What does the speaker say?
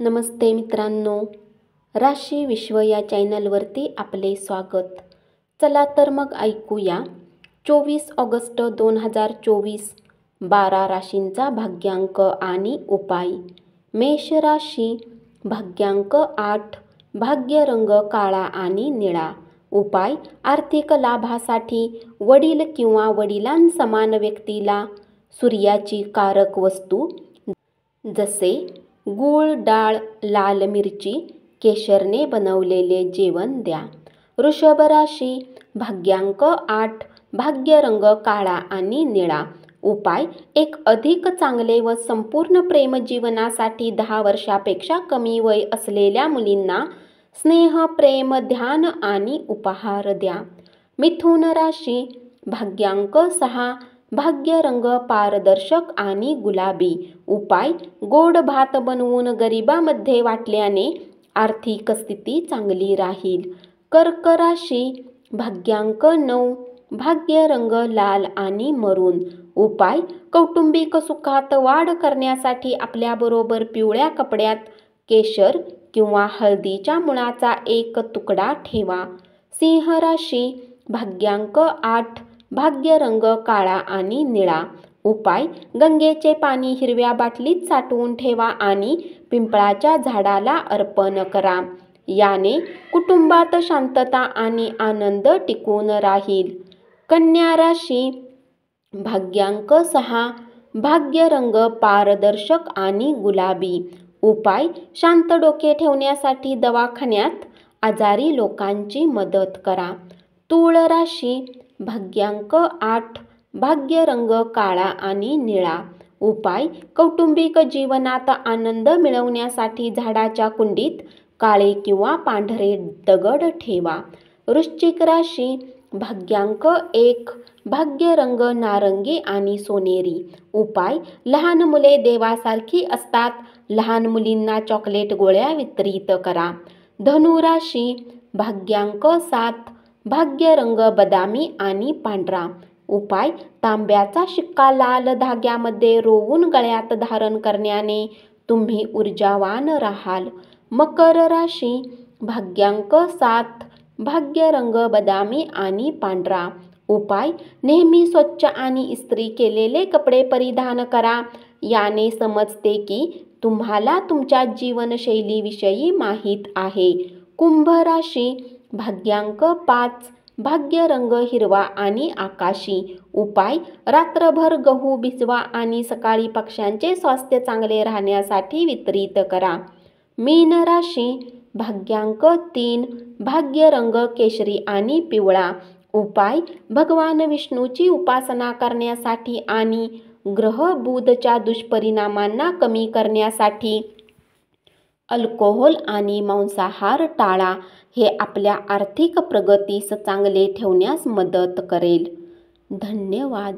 नमस्ते मित्रांनो, राशी विश्व या चॅनलवरती आपले स्वागत. चला तर मग ऐकूया 24 ऑगस्ट 2024 12 राशींचा भाग्यांक आणि उपाय. मेष राशी, भाग्यांक 8, भाग्य रंग काळा आणि निळा. उपाय: आर्थिक लाभासाठी वडील किंवा वडिलांसमान व्यक्तीला सूर्याची कारक वस्तू जसे गूळ, डाळ, लाल मिरची, केशरने बनवलेले जेवण द्या. वृषभ राशी, भाग्यांक 8, भाग्य रंग काळा आणि निळा. उपाय: एक अधिक चांगले व संपूर्ण प्रेम जीवनासाठी 10 वर्षापेक्षा कमी वय असलेल्या मुलींना स्नेह, प्रेम, ध्यान आणि उपहार द्या. मिथुन राशी, भाग्यांक 6, भाग्य रंग पारदर्शक आणि गुलाबी. उपाय: गोड भात बनवून गरिबांमध्ये वाटल्याने आर्थिक स्थिती चांगली राहील. कर्क राशी, भाग्यांक 9, भाग्य रंग लाल आणि मरून. उपाय: कौटुंबिक सुखात वाढ करण्यासाठी आपल्याबरोबर पिवळ्या कपड्यात केशर किंवा हळदीच्या मुळाचा एक तुकडा ठेवा. सिंह राशी, भाग्यांक 8, भाग्य रंग काळा आणि निळा. उपाय: गंगेचे पाणी हिरव्या बाटलीत साठवून ठेवा आणि पिंपळाच्या झाडाला अर्पण करा. याने कुटुंबात शांतता आणि आनंद टिकून राहील. कन्या राशी, भाग्यांक 6, भाग्य रंग पारदर्शक आणि गुलाबी. उपाय: शांत डोके ठेवण्यासाठी दवाखान्यात आजारी लोकांची मदत करा. तूळ राशी, भाग्यांक 8, भाग्य रंग काळा आणि निळा. उपाय: कौटुंबिक जीवनात आनंद मिळवण्यासाठी झाडाच्या कुंडीत काळे किंवा पांढरे दगड ठेवा. वृश्चिक राशी, भाग्यांक 1, भाग्य रंग नारंगी आणि सोनेरी. उपाय: लहान मुले देवासारखी असतात. लहान मुलींना चॉकलेट गोळ्या वितरित करा. धनु राशी, भाग्यांक 7, भाग्य रंग बदामी आणि पांढरा. उपाय: तांब्याचा शिक्का लाल धाग्यामध्ये रोवून गळ्यात धारण करण्याने तुम्ही ऊर्जावान राहाल. मकर राशी, भाग्यांक 7, भाग्य रंग बदामी आणि पांढरा. उपाय: नेहमी स्वच्छ आणि इस्त्री केलेले कपडे परिधान करा. याने समजते की तुम्हाला तुमच्या जीवनशैलीविषयी माहीत आहे. कुंभ राशी, भाग्यांक 5, भाग्य रंग हिरवा आणि आकाशी. उपाय: रात्रभर गहू भिजवा आणि सकाळी पक्ष्यांचे स्वास्थ्य चांगले राहण्यासाठी वितरित करा. मीन राशी, भाग्यांक 3, भाग्य रंग केशरी आणि पिवळा. उपाय: भगवान विष्णूची उपासना करण्यासाठी आणि ग्रह बुधच्या दुष्परिणामांना कमी करण्यासाठी अल्कोहोल आणि मांसाहार टाळा. हे आपल्या आर्थिक प्रगतीस चांगले ठेवण्यास मदत करेल. धन्यवाद.